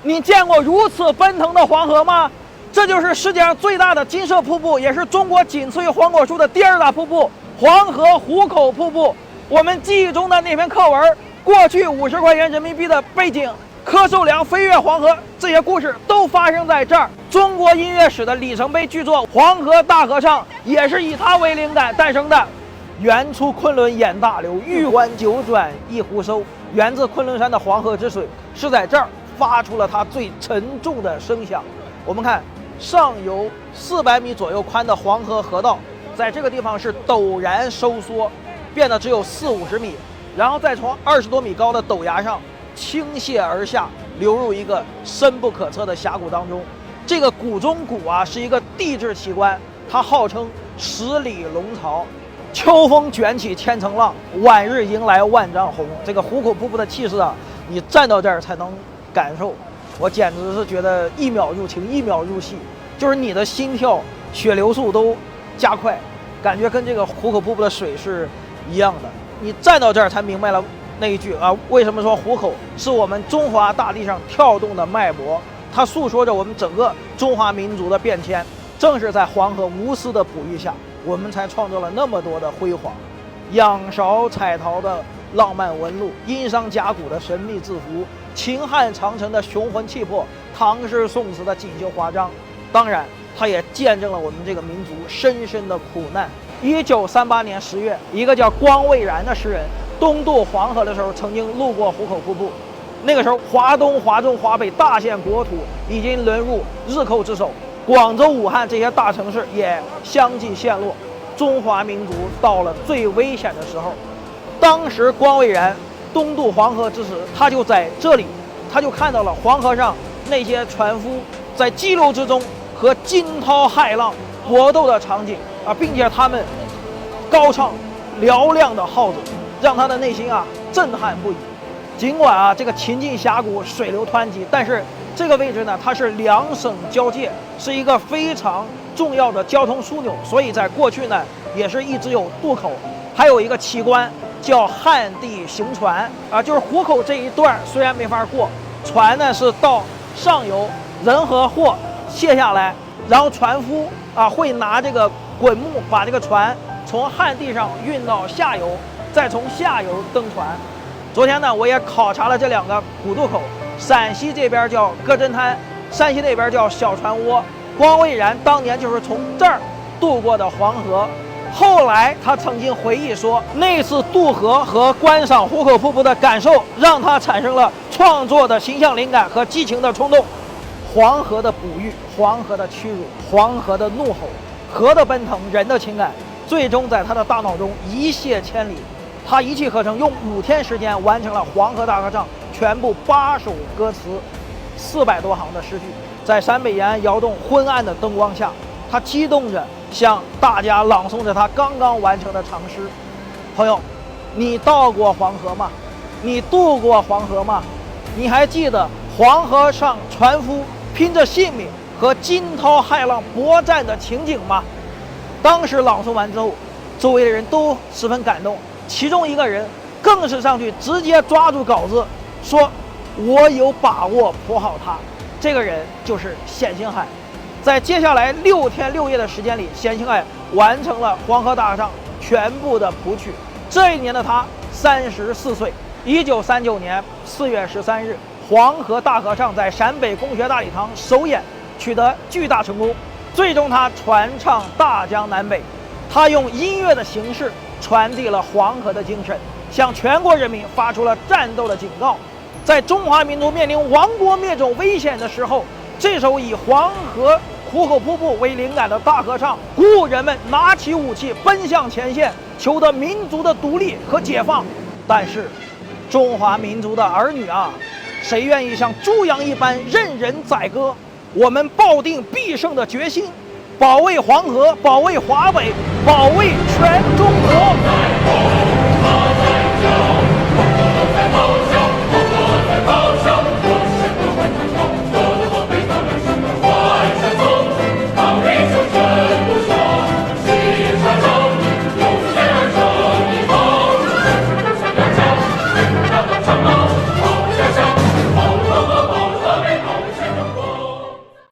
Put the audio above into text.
你见过如此奔腾的黄河吗？这就是世界上最大的金色瀑布，也是中国仅次于黄果树的第2大瀑布——黄河壶口瀑布。我们记忆中的那篇课文，过去50块钱人民币的背景，柯受良飞越黄河，这些故事都发生在这儿。中国音乐史的里程碑巨作《黄河大合唱》也是以它为灵感诞生的。源出昆仑眼大流，玉环九转一湖收。源自昆仑山的黄河之水是在这儿发出了它最沉重的声响。我们看，上游400米左右宽的黄河河道，在这个地方是陡然收缩，变得只有40-50米，然后再从20多米高的陡崖上倾泻而下，流入一个深不可测的峡谷当中。这个谷中谷啊，是一个地质奇观，它号称10里龙槽。秋风卷起千层浪，晚日迎来万丈红。这个壶口瀑布的气势啊，你站到这儿才能感受。我简直是觉得1秒入情，1秒入戏，就是你的心跳、血流速都加快，感觉跟这个壶口瀑布的水是一样的。你站到这儿才明白了那一句啊，为什么说壶口是我们中华大地上跳动的脉搏？它诉说着我们整个中华民族的变迁。正是在黄河无私的哺育下，我们才创造了那么多的辉煌。仰韶彩陶的浪漫纹路，殷商甲骨的神秘字符，秦汉长城的雄浑气魄，唐诗宋词的锦绣华章。当然，它也见证了我们这个民族深深的苦难。1938年10月，一个叫光蔚然的诗人东渡黄河的时候，曾经路过壶口瀑布。那个时候，华东、华中、华北大县国土已经沦入日寇之手，广州、武汉这些大城市也相继陷落，中华民族到了最危险的时候。当时光蔚然东渡黄河之时，他就在这里，他就看到了黄河上那些船夫在激流之中和惊涛骇浪搏斗的场景啊，并且他们高唱嘹亮的号子，让他的内心啊震撼不已。尽管啊这个秦晋峡谷水流湍急，但是这个位置呢，它是2省交界，是一个非常重要的交通枢纽，所以在过去呢，也是一直有渡口，还有一个奇观叫旱地行船啊，就是壶口这一段虽然没法过，船呢是到上游，人和货卸下来，然后船夫啊会拿这个滚木把这个船从旱地上运到下游，再从下游登船。昨天呢，我也考察了这2个古渡口。陕西这边叫戈真滩，山西那边叫小船窝。光蔚然当年就是从这儿渡过的黄河。后来他曾经回忆说，那次渡河和观赏壶口瀑布的感受，让他产生了创作的形象灵感和激情的冲动。黄河的哺育，黄河的屈辱，黄河的怒吼，河的奔腾，人的情感，最终在他的大脑中一泻千里。他一气呵成，用5天时间完成了《黄河大合唱》全部8首歌词，400多行的诗句，在陕北沿岸窑洞昏暗的灯光下，他激动着向大家朗诵着他刚刚完成的长诗。朋友，你到过黄河吗？你渡过黄河吗？你还记得黄河上船夫拼着性命和惊涛骇浪搏战的情景吗？当时朗诵完之后，周围的人都十分感动。其中一个人更是上去直接抓住稿子，说：“我有把握谱好它。”这个人就是冼星海。在接下来6天6夜的时间里，冼星海完成了《黄河大合唱》全部的谱曲。这一年的他34岁。1939年4月13日，《黄河大合唱》在陕北工学大礼堂首演，取得巨大成功。最终，他传唱大江南北，他用音乐的形式传递了黄河的精神，向全国人民发出了战斗的警告。在中华民族面临亡国灭种危险的时候，这首以黄河壶口瀑布为灵感的大合唱，鼓舞人们拿起武器奔向前线，求得民族的独立和解放。但是，中华民族的儿女啊，谁愿意像猪羊一般任人宰割？我们抱定必胜的决心，保卫黄河，保卫华北，保卫全中国。